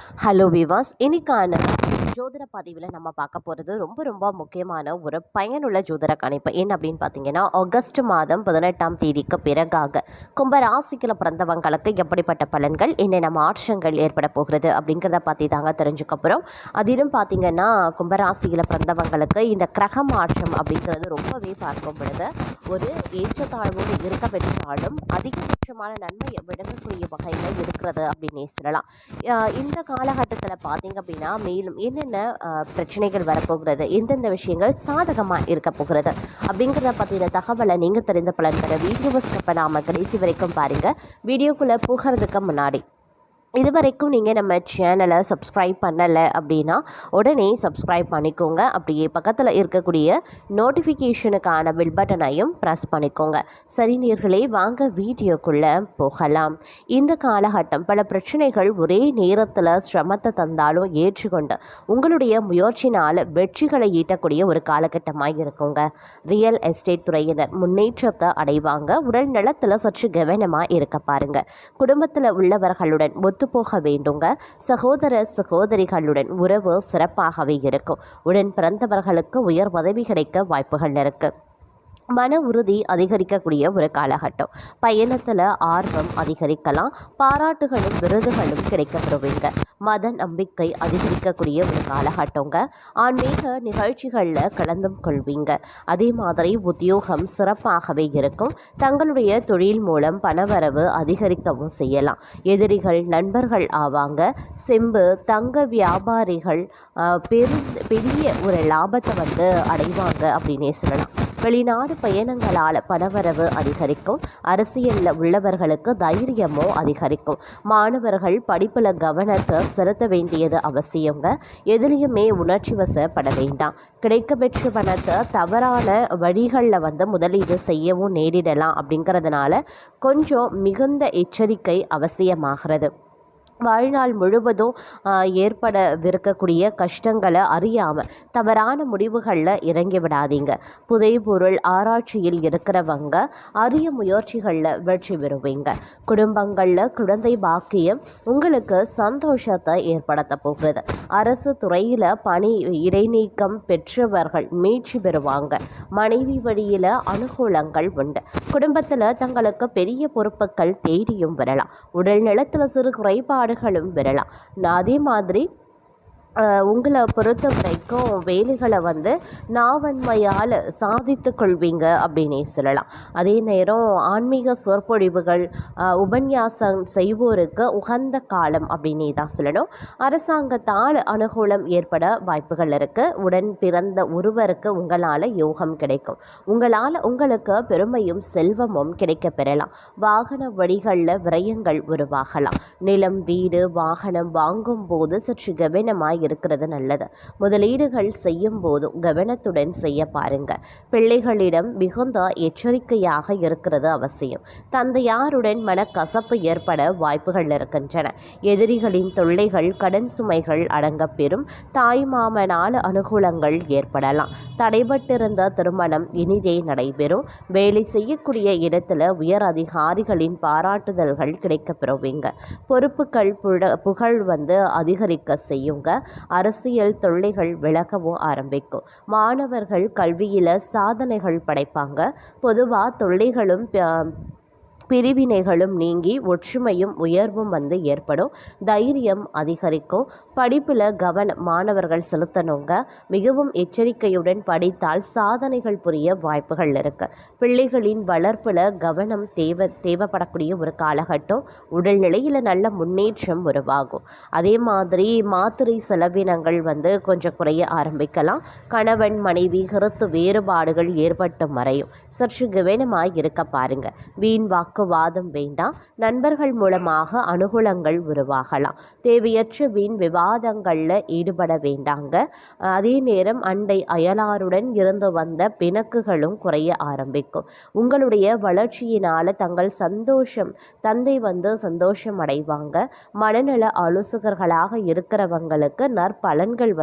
Hello விவாஸ், இன்னைக்கான ஜோதிட பதிவில் நம்ம பார்க்க போகிறது ரொம்ப ரொம்ப முக்கியமான ஒரு பயனுள்ள ஜோதிட கணிப்பு. என்ன அப்படின்னு பார்த்தீங்கன்னா, ஆகஸ்ட் மாதம் 18ஆம் தேதிக்கு பிறகாக கும்பராசிக்கில் பிறந்தவங்களுக்கு எப்படிப்பட்ட பலன்கள், என்னென்ன மாற்றங்கள் ஏற்பட போகிறது அப்படிங்கிறத பற்றி தாங்க தெரிஞ்சுக்க போகிறோம். அதிலும் பார்த்தீங்கன்னா, கும்பராசியில் பிறந்தவங்களுக்கு இந்த கிரக மாற்றம் அப்படிங்கிறது ரொம்பவே பார்க்கும் பொழுது ஒரு ஏற்றத்தாழ்வோடு இருக்க பெற்றாலும் அதிகபட்சமான நன்மையை விளங்கக்கூடிய வகையில் இருக்கிறது அப்படின்னே சொல்லலாம். இந்த காலகட்டத்தில் பார்த்தீங்க அப்படின்னா மேலும் என்னென்ன பிரச்சனைகள் வரப்போகிறது, எந்தெந்த விஷயங்கள் சாதகமாக இருக்க போகிறது அப்படிங்கிறத பற்றின தகவலை நீங்கள் தெரிந்த பலன் பெற வீடியோவை ஸ்கிப் பண்ணாமல் கடைசி வரைக்கும் பாருங்கள். வீடியோக்குள்ளே போகிறதுக்கு முன்னாடி இதுவரைக்கும் நீங்கள் நம்ம சேனலை சப்ஸ்கிரைப் பண்ணலை அப்படின்னா உடனே சப்ஸ்கிரைப் பண்ணிக்கோங்க. அப்படியே பக்கத்தில் இருக்கக்கூடிய நோட்டிஃபிகேஷனுக்கான பில் பட்டனையும் ப்ரெஸ் பண்ணிக்கோங்க. சரி நேயர்களே, வாங்க வீடியோக்குள்ளே போகலாம். இந்த காலகட்டம் பல பிரச்சனைகள் ஒரே நேரத்தில் சிரமத்தை தந்தாலும் ஏற்றுக்கொண்டு உங்களுடைய முயற்சினால் வெற்றிகளை ஈட்டக்கூடிய ஒரு காலகட்டமாக இருக்குங்க. ரியல் எஸ்டேட் துறையினர் முன்னேற்றத்தை அடைவாங்க. உடல் நலத்தில் சற்று கவனமாக இருக்க பாருங்க. குடும்பத்தில் உள்ளவர்களுடன் போக வேண்டுங்க. சகோதர சகோதரிகளுடன் உறவு சிறப்பாகவே இருக்கும். உடன் பிறந்தவர்களுக்கு உயர் பதவி கிடைக்க வாய்ப்புகள் இருக்கு. மன உறுதி அதிகரிக்கக்கூடிய ஒரு காலகட்டம். பயணத்தில் ஆர்வம் அதிகரிக்கலாம். பாராட்டுகளும் விருதுகளும் கிடைக்கப்பெறுவீங்க. மத நம்பிக்கை அதிகரிக்கக்கூடிய ஒரு காலகட்டங்க. ஆன்மீக நிகழ்ச்சிகளில் கலந்தும் கொள்வீங்க. அதே மாதிரி உத்தியோகம் சிறப்பாகவே இருக்கும். தங்களுடைய தொழில் மூலம் பணவரவு அதிகரிக்கவும் செய்யலாம். எதிரிகள் நண்பர்கள் ஆவாங்க. செம்பு தங்க வியாபாரிகள் பெரிய ஒரு லாபத்தை அடைவாங்க அப்படின்னே சொல்லலாம். வெளிநாடு பயணங்களால் பணவரவு அதிகரிக்கும். அரசியலில் உள்ளவர்களுக்கு தைரியமோ அதிகரிக்கும். மாணவர்கள் படிப்பில் கவனத்தை செலுத்த வேண்டியது அவசியங்க. எதிலையுமே உணர்ச்சி வசப்பட வேண்டாம். கிடைக்கப்பெற்ற பணத்தை தவறான வழிகளில் முதலீடு செய்யவும் நேரிடலாம். அப்படிங்கிறதுனால கொஞ்சம் மிகுந்த எச்சரிக்கை அவசியமாகிறது. வாழ்நாள் முழுவதும் ஏற்படவிருக்கக்கூடிய கஷ்டங்களை அறியாமல் தவறான முடிவுகளில் இறங்கி விடாதீங்க. புதைபொருள் ஆராய்ச்சியில் இருக்கிறவங்க அரிய முயற்சிகளில் வெற்றி பெறுவீங்க. குடும்பங்களில் குழந்தை பாக்கியம் உங்களுக்கு சந்தோஷத்தை ஏற்படுத்த போகிறது. அரசு துறையில் பணி இடைநீக்கம் பெற்றவர்கள் மீட்சி பெறுவாங்க. மனைவி வழியில் அனுகூலங்கள் உண்டு. குடும்பத்தில் தங்களுக்கு பெரிய பொறுப்புகள் தேடியும் வரலாம். உடல் நலத்தில் சிறு குறைபாடுகளும் வரலாம். அதே மாதிரி உங்களை பொறுத்த வரைக்கும் வேலைகளை நாவன்மையால் சாதித்து கொள்வீங்க அப்படின்னே சொல்லலாம். அதே நேரம் ஆன்மீக சொற்பொழிவுகள் உபன்யாசம் செய்வோருக்கு உகந்த காலம் அப்படின்னே தான் சொல்லணும். அரசாங்கத்தால் அனுகூலம் ஏற்பட வாய்ப்புகள் இருக்குது. உடன் பிறந்த ஒருவருக்கு உங்களால் யோகம் கிடைக்கும். உங்களால் உங்களுக்கு பெருமையும் செல்வமும் கிடைக்க பெறலாம். வாகன வழிகளில் விரயங்கள் உருவாகலாம். நிலம் வீடு வாகனம் வாங்கும் போது சற்று கவனமாய் இருக்கிறது நல்லது. முதலீடுகள் செய்யும் போதும் கவனத்துடன் செய்ய பாருங்க. பிள்ளைகளிடம் மிகுந்த எச்சரிக்கையாக இருக்கிறது அவசியம். தந்தையாருடன் மனக்கசப்பு ஏற்பட வாய்ப்புகள் இருக்கின்றன. எதிரிகளின் தொல்லைகள் கடன் சுமைகள் அடங்க பெறும். தாய் மாமனால் அனுகூலங்கள் ஏற்படலாம். தடைபட்டிருந்த திருமணம் இனிதே நடைபெறும். வேலை செய்யக்கூடிய இடத்துல உயர் அதிகாரிகளின் பாராட்டுதல்கள் கிடைக்க பெறுவீங்க. பொறுப்புகள் புகழ் அதிகரிக்க செய்யுங்க. அரசியல் தொல்லைகள் விலகவும் ஆரம்பிக்கும். மாணவர்கள் கல்வியில் சாதனைகள் படைப்பாங்க. பொதுவாக தொல்லைகளும் பிரிவினைகளும் நீங்கி ஒற்றுமையும் உயர்வும் ஏற்படும். தைரியம் அதிகரிக்கும். படிப்பில் கவனம் மாணவர்கள் செலுத்தணுங்க. மிகவும் எச்சரிக்கையுடன் படித்தால் சாதனைகள் புரிய வாய்ப்புகள் இருக்கு. பிள்ளைகளின் வளர்ப்பில் கவனம் தேவைப்படக்கூடிய ஒரு காலகட்டம். உடல்நிலையில் நல்ல முன்னேற்றம் உருவாகும். அதே மாதிரி மாத்திரை செலவினங்கள் கொஞ்சம் குறைய ஆரம்பிக்கலாம். கணவன் மனைவி கருத்து வேறுபாடுகள் ஏற்பட்டு மறையும். சற்று கவனமாய் இருக்க பாருங்க. வீண் வாக்குவாதம் வேண்டாம். நண்பர்கள் மூலமாக அனுகூலங்கள் உருவாகலாம். தேவையற்ற வீண் விவாதங்களில் ஈடுபட வேண்டாங்க. அதே நேரம் அண்டை அயலாருடன் இருந்து வந்த பிணக்குகளும் குறைய ஆரம்பிக்கும். உங்களுடைய வளர்ச்சியினால் தங்கள் தந்தை சந்தோஷம் அடைவாங்க. மனநல ஆலோசகர்களாக இருக்கிறவங்களுக்கு நற்பலன்கள்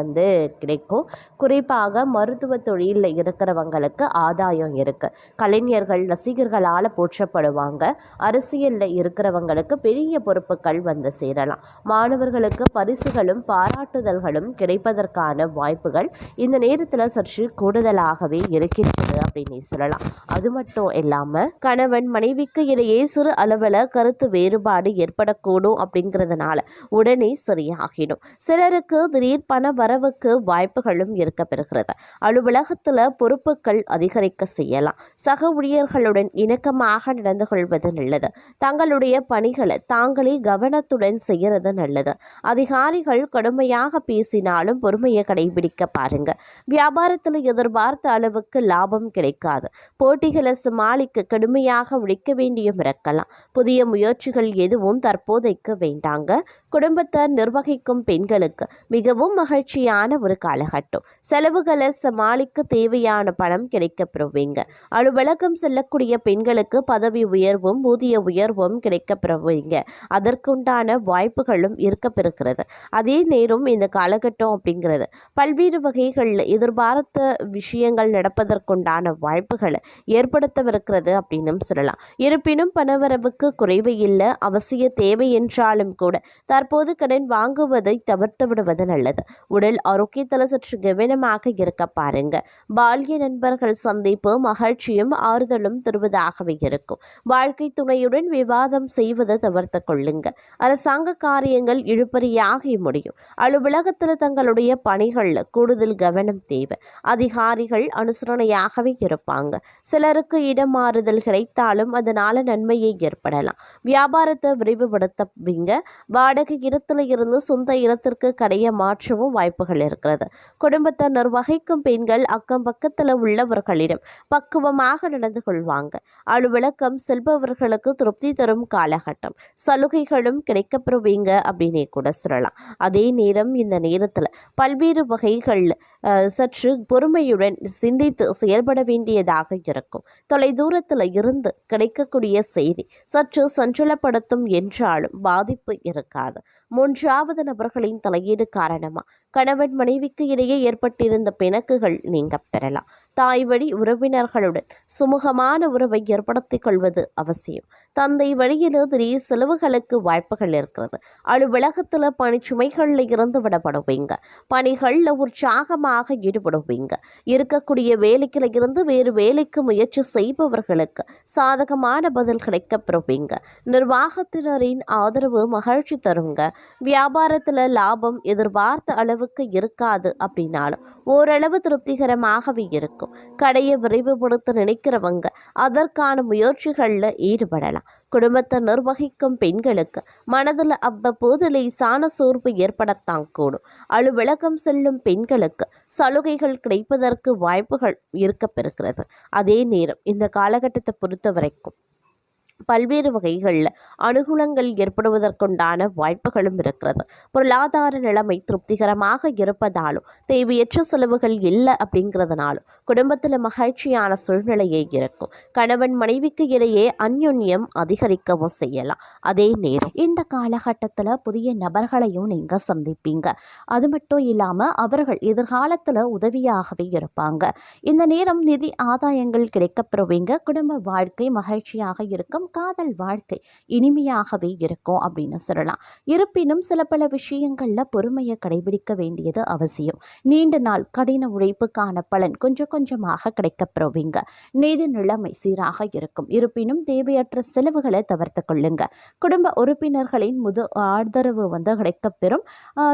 கிடைக்கும். குறிப்பாக மருத்துவ தொழிலில் இருக்கிறவங்களுக்கு ஆதாயம் இருக்கு. கலைஞர்கள் ரசிகர்களால் போற்றப்படுவாங்க. இருப்பாங்க. அரசியலில் இருக்கிறவங்களுக்கு பெரிய பொறுப்புகள் வந்து சேரலாம். மாணவர்களுக்கு பரிசுகளும் பாராட்டுதல்களும் கிடைப்பதற்கான வாய்ப்புகள் இந்த நேரத்தில் சற்று கூடுதலாகவே இருக்கின்றது அப்படின்னு சொல்லலாம். அது மட்டும் இல்லாமல் கணவன் மனைவிக்கு இடையே சிறு அளவில் கருத்து வேறுபாடு ஏற்படக்கூடும் அப்படிங்கிறதுனால உடனே சரியாகிடும். சிலருக்கு திடீர் பண வரவுக்கு வாய்ப்புகளும் இருக்க பெறுகிறது. அலுவலகத்தில் பொறுப்புகள் அதிகரிக்க செய்யலாம். சக ஊழியர்களுடன் இணக்கமாக நடந்து கொள்வது நல்லது. தங்களுடைய பணிகளை தாங்களே கவனத்துடன் செய்கிறது நல்லது. அதிகாரிகள் கடுமையாக பேசினாலும் பொறுமையை கடைபிடிக்க பாருங்க. வியாபாரத்தில் எதிர்பார்த்த அளவுக்கு லாபம் கிடைக்காது. போட்டிகளை சமாளிக்க கடுமையாக உழைக்க வேண்டியும் இருக்கலாம். புதிய முயற்சிகள் எதுவும் தற்போதைக்கு வேண்டாங்க. குடும்பத்தை நிர்வகிக்கும் பெண்களுக்கு மிகவும் மகிழ்ச்சியான ஒரு காலகட்டம். செலவுகளை சமாளிக்க தேவையான பணம் கிடைக்க பெறுவீங்க. அலுவலகம் செல்லக்கூடிய பெண்களுக்கு பதவி உயர்வும் ஊதிய உயர்வும் கிடைக்க பெறுவீங்க. அதற்குண்டான வாய்ப்புகளும் இருக்க பெறுகிறது. அதே நேரம் இந்த காலகட்டம் அப்படிங்கிறது பல்வேறு வகைகளில் எதிர்பார்த்த விஷயங்கள் நடப்பதற்குண்டான வாய்ப்புகளை ஏற்படுத்தவிருக்கிறது அப்படின்னு சொல்லலாம். இருப்பினும் பணவரவுக்கு குறைவு இல்லை. அவசிய தேவை என்றாலும் கூட தற்போது கடன் வாங்குவதை தவிர்த்து விடுவது நல்லது. உடல் ஆரோக்கியத்தில் சற்று கவனமாக இருக்க பாருங்க. பால்ய நண்பர்கள் சந்திப்பு மகிழ்ச்சியும் ஆறுதலும் தருவதாகவே இருக்கும். வாழ்க்கை துணையுடன் விவாதம் செய்வதை தவிர்த்து கொள்ளுங்க. அரசாங்க காரியங்கள் இழுபறியாகி முடியும். அலுவலகத்தில் தங்களுடைய பணிகளில் கூடுதல் கவனம் தேவை. அதிகாரிகள் அனுசரணையாகவே இருப்பாங்க. சிலருக்கு இடமாறுதல் கிடைத்தாலும் அதனால நன்மையை ஏற்படலாம். வியாபாரத்தை விரிவுபடுத்தவீங்க. வாடகை இடத்துல இருந்து சொந்த இடத்திற்கு கடைய மாற்றவும் வாய்ப்புகள் இருக்கிறது. குடும்பத்தை நிர்வகிக்கும் பெண்கள் அக்கம் பக்கத்தில் உள்ளவர்களிடம் பக்குவமாக நடந்து கொள்வாங்க. அலுவலகம் செல்பவர்களுக்கு திருப்தி தரும் காலகட்டம். சலுகைகளும் கிடைக்கப்பெறுவீங்க அப்படின்னே கூட சொல்லலாம். அதே நேரம் இந்த நேரத்தில் பல்வேறு வகைகள் சற்று பொறுமையுடன் சிந்தித்து செயல்பட வேண்டியதாக இருக்கும். தொலைதூரத்தில் இருந்து கிடைக்கக்கூடிய செய்தி சற்று சஞ்சலப்படுத்தும் என்றாலும் பாதிப்பு இருக்காது. மூன்றாவது நபர்களின் தலையீடு காரணமாக கணவன் மனைவிக்கு இடையே ஏற்பட்டிருந்த பிணக்குகள் நீங்க பெறலாம். தாய் வழி உறவினர்களுடன் சுமூகமான உறவை ஏற்படுத்திக் கொள்வது அவசியம். தந்தை வழியில் திடீர் செலவுகளுக்கு வாய்ப்புகள் இருக்கிறது. அலுவலகத்தில் பணிச்சுமைகளில் இருந்து விடப்படுவீங்க. பணிகளில் உற்சாகமாக ஈடுபடுவீங்க. இருக்கக்கூடிய வேலைக்கில் இருந்து வேறு வேலைக்கு முயற்சி செய்பவர்களுக்கு சாதகமான பதில் கிடைக்கப்பெறுவீங்க. நிர்வாகத்தினரின் ஆதரவு மகிழ்ச்சி தருங்க. வியாபாரத்தில் லாபம் எதிர்பார்த்த அளவுக்கு இருக்காது அப்படின்னாலும் ஓரளவு திருப்திகரமாகவே இருக்கும். கடையை விரைவுபடுத்த நினைக்கிறவங்க அதற்கான முயற்சிகளில் ஈடுபடலாம். குடும்பத்தை நிர்வகிக்கும் பெண்களுக்கு மனதில் அவ்வப்போது லேசான சோர்வு ஏற்படத்தான் கூடும். அலுவலகம் செல்லும் பெண்களுக்கு சலுகைகள் கிடைப்பதற்கு வாய்ப்புகள் இருக்க பெறுகிறது. அதே நேரம் இந்த காலகட்டத்தை பொறுத்த வரைக்கும் பல்வேறு வகைகளில் அனுகூலங்கள் ஏற்படுவதற்குண்டான வாய்ப்புகளும் இருக்கிறது. பொருளாதார நிலைமை திருப்திகரமாக இருப்பதாலும் தேவையற்ற செலவுகள் இல்லை அப்படிங்கிறதுனாலும் குடும்பத்தில் மகிழ்ச்சியான சூழ்நிலையே இருக்கும். கணவன் மனைவிக்கு இடையே அந்யோன்யம் அதிகரிக்கவும் செய்யலாம். அதே நேரம் இந்த காலகட்டத்தில் புதிய நபர்களையும் நீங்கள் சந்திப்பீங்க. அது மட்டும் இல்லாமல் அவர்கள் எதிர்காலத்தில் உதவியாகவே இருப்பாங்க. இந்த நேரம் நிதி ஆதாயங்கள் கிடைக்கப்பெறுவீங்க. குடும்ப வாழ்க்கை மகிழ்ச்சியாக இருக்கும். காதல் வாழ்க்கை இனிமையாகவே இருக்கும் அப்படின்னு சொல்லலாம். இருப்பினும் சில பல விஷயங்கள்ல பொறுமையை கடைபிடிக்க வேண்டியது அவசியம். நீண்ட நாள் கடின உழைப்புக்கான பலன் கொஞ்சமாக கிடைக்கப்பெறுவீங்க. நிதி நிலைமை சீராக இருக்கும். இருப்பினும் தேவையற்ற செலவுகளை தவிர்த்து கொள்ளுங்க. குடும்ப உறுப்பினர்களின் ஆதரவு கிடைக்கப்பெறும்.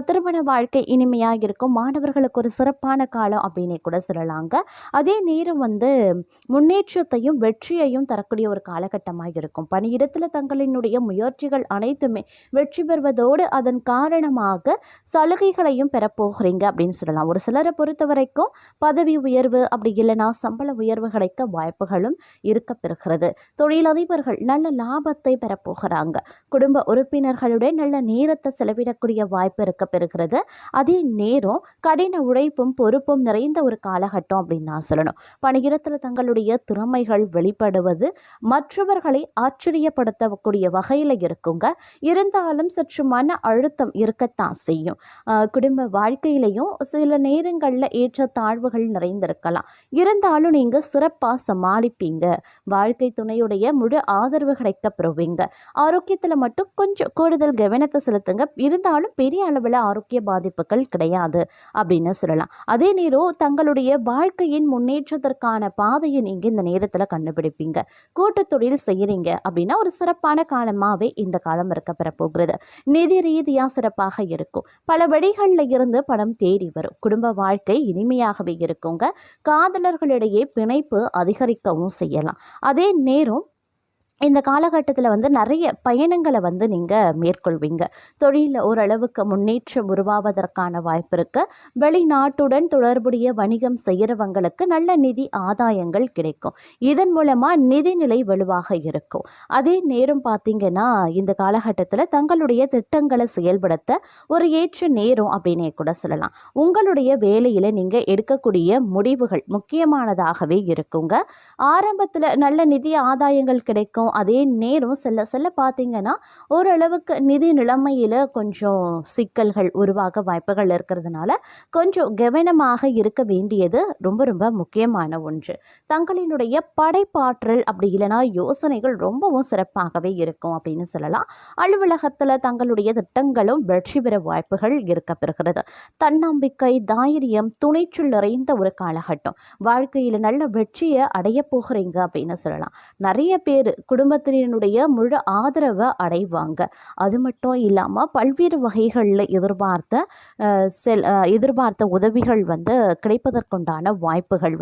திருமண வாழ்க்கை இனிமையாக இருக்கும். மாணவர்களுக்கு ஒரு சிறப்பான காலம் அப்படின்னு கூட சொல்லலாங்க. அதே நேரம் முன்னேற்றத்தையும் வெற்றியையும் தரக்கூடிய ஒரு காலகட்டமாக இருக்கும். பணியிடத்தில் தங்களினுடைய முயற்சிகள் அனைத்துமே வெற்றி பெறுவதோடு அதன் காரணமாக சலுகைகளையும் பெறப்போகிறீங்க அப்படின்னு சொல்லலாம். ஒரு சிலரை பொறுத்த வரைக்கும் பதவி உயர்வு அப்படி இல்லைனா சம்பள உயர்வு கிடைக்க வாய்ப்புகளும் இருக்க பெறுகிறது. தொழிலதிபர்கள் நல்ல லாபத்தை பெறப்போகிறாங்க. குடும்ப உறுப்பினர்களுடன் நல்ல நேரத்தை செலவிடக்கூடிய வாய்ப்பு இருக்க பெறுகிறது. அதே நேரம் கடின உழைப்பும் பொறுப்பும் நிறைந்த ஒரு காலகட்டம் அப்படின்னு நான் சொல்லணும். பணியிடத்தில் தங்களுடைய திறமைகள் வெளிப்படுவது மற்றவர்களை ஆச்சரியப்படுத்தக்கூடிய வகையில் இருக்குங்க. இருந்தாலும் சற்று மன அழுத்தம் இருக்கத்தான் செய்யும். குடும்ப வாழ்க்கையிலையும் சில நேரங்களில் ஏற்ற தாழ்வுகள் நிறைந்திருக்கலாம். இருந்தாலும் நீங்கள் சிறப்பாக சமாளிப்பீங்க. வாழ்க்கை துணையுடைய முழு ஆதரவு கிடைக்கப்பெறுவீங்க. ஆரோக்கியத்தில் மட்டும் கொஞ்சம் கூடுதல் கவனத்தை செலுத்துங்க. இருந்தாலும் பெரிய அளவில் ஆரோக்கிய பாதிப்புகள் கிடையாது அப்படின்னு சொல்லலாம். அதே நேரம் தங்களுடைய வாழ்க்கையின் முன்னேற்றத்திற்கான பாதையை நீங்கள் இந்த நேரத்தில் கண்டுபிடிப்பீங்க. கூட்டு தொழில் செய்கிறீங்க அப்படின்னா ஒரு சிறப்பான காலமாகவே இந்த காலம் இருக்கப்பெற போகிறது. நிதி ரீதியாக சிறப்பாக இருக்கும். பல வழிகளில் இருந்து பணம் தேடி வரும். குடும்ப வாழ்க்கை இனிமையாகவே இருக்குங்க. காதலர்களிடையே பிணைப்பு அதிகரிக்கவும் செய்யலாம். அதே நேரம் இந்த காலகட்டத்தில் நிறைய பயணங்களை நீங்கள் மேற்கொள்வீங்க. தொழிலில் ஓரளவுக்கு முன்னேற்றம் உருவாவதற்கான வாய்ப்பு இருக்குது. வெளிநாட்டுடன் தொடர்புடைய வணிகம் செய்கிறவங்களுக்கு நல்ல நிதி ஆதாயங்கள் கிடைக்கும். இதன் மூலமாக நிதிநிலை வலுவாக இருக்கும். அதே நேரம் பார்த்திங்கன்னா இந்த காலகட்டத்தில் தங்களுடைய திட்டங்களை செயல்படுத்த ஒரு ஏற்ற நேரம் அப்படின்னே கூட சொல்லலாம். உங்களுடைய வேலையில் நீங்கள் எடுக்கக்கூடிய முடிவுகள் முக்கியமானதாகவே இருக்குங்க. ஆரம்பத்தில் நல்ல நிதி ஆதாயங்கள் கிடைக்கும். அதே நேரம் செல்ல செல்ல பார்த்தீங்கன்னா ஓரளவுக்கு நிதி நிலைமையில் கொஞ்சம் சிக்கல்கள் உருவாக வாய்ப்புகள் இருக்கிறதுனால கொஞ்சம் கவனமாக இருக்க வேண்டியது ரொம்ப ரொம்ப முக்கியமான ஒன்று. தங்களினுடைய படைப்பாற்றல் அப்படி இல்லைனா யோசனைகள் ரொம்பவும் சிறப்பாகவே இருக்கும் அப்படின்னு சொல்லலாம். அலுவலகத்தில் தங்களுடைய திட்டங்களும் வெற்றி பெற வாய்ப்புகள் இருக்கப்பெறுகிறது. தன்னம்பிக்கை, தைரியம், துணிச்சல் நிறைந்த ஒரு காலகட்டம். வாழ்க்கையில் நல்ல வெற்றியை அடைய போகிறீங்க அப்படின்னு சொல்லலாம். நிறைய பேர் குடும்பத்தினுடைய முழு ஆதரவை அடைவாங்க. அது மட்டும் இல்லாமல் பல்வேறு வகைகளில் எதிர்பார்த்த உதவிகள் கிடைப்பதற்குண்டான வாய்ப்புகள்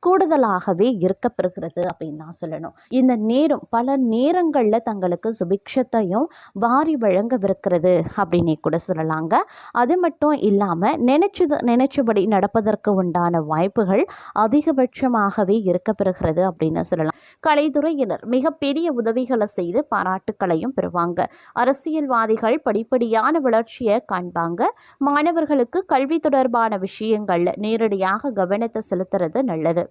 கூடுதலாகவே இருக்கப்பெறுகிறது அப்படின்னு தான் சொல்லணும். இந்த நேரம் பல நேரங்களில் தங்களுக்கு சுபிக்ஷத்தையும் வாரி வழங்கவிருக்கிறது அப்படின்னே கூட சொல்லலாங்க. அது மட்டும் இல்லாமல் நினைச்சபடி நடப்பதற்கு உண்டான வாய்ப்புகள் அதிகபட்சமாகவே இருக்கப்பெறுகிறது அப்படின்னு சொல்லலாம். கலைத்துறையினர் மிகப்பெரிய உதவிகளை செய்து பாராட்டுக்களையும் பெறுவாங்க. அரசியல்வாதிகள் படிப்படியான வளர்ச்சியை காண்பாங்க. மாணவர்களுக்கு கல்வி தொடர்பான விஷயங்கள்ல நேரடியாக கவனத்தை செலுத்துறது நல்லது.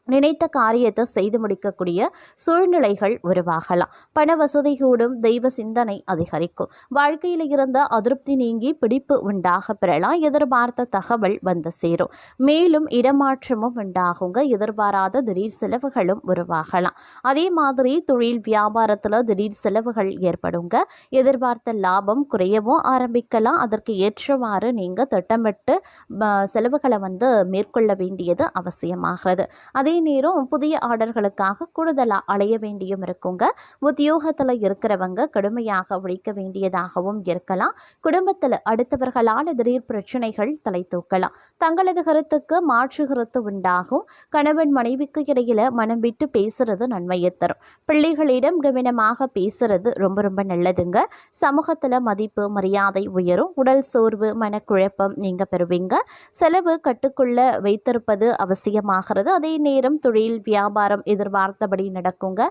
நினைத்த காரியத்தை செய்து முடிக்கக்கூடிய சூழ்நிலைகள் உருவாகலாம். பண வசதி கூடும். தெய்வ சிந்தனை அதிகரிக்கும். வாழ்க்கையில் இருந்த அதிருப்தி நீங்கி பிடிப்பு உண்டாக பெறலாம். எதிர்பார்த்த தகவல் சேரும். மேலும் இடமாற்றமும் உண்டாகுங்க. எதிர்பாராத திடீர் செலவுகளும் உருவாகலாம். அதே மாதிரி தொழில் வியாபாரத்தில் திடீர் செலவுகள் ஏற்படுங்க. எதிர்பார்த்த லாபம் குறையவும் ஆரம்பிக்கலாம். அதற்கு ஏற்றவாறு நீங்கள் திட்டமிட்டு செலவுகளை மேற்கொள்ள வேண்டியது அவசியமாகிறது. அதே நேரம் புதிய ஆர்டர்களுக்காக கூடுதலாக அலைய வேண்டியும் இருக்குங்க. உத்தியோகத்தில் இருக்கிறவங்க கடுமையாக உழைக்க வேண்டியதாகவும் இருக்கலாம். குடும்பத்தில் அடுத்தவர்களால் திடீர் பிரச்சனைகள் தலை தூக்கலாம். தங்களது கருத்துக்கு மாற்று கருத்து உண்டாகும். கணவன் மனைவிக்கு இடையில மனம் விட்டு பேசுறது நன்மையை தரும். பிள்ளைகளிடம் கவனமாக பேசுறது ரொம்ப ரொம்ப நல்லதுங்க. சமூகத்தில் மதிப்பு மரியாதை உயரும். உடல் சோர்வு, மனக்குழப்பம் நீங்க பெறுவீங்க. செலவு கட்டுக்குள்ள வைத்திருப்பது அவசியமாகிறது. அதே நேரம் தொழில் வியாபாரம் எதிர்பார்த்தபடி நடக்குங்க.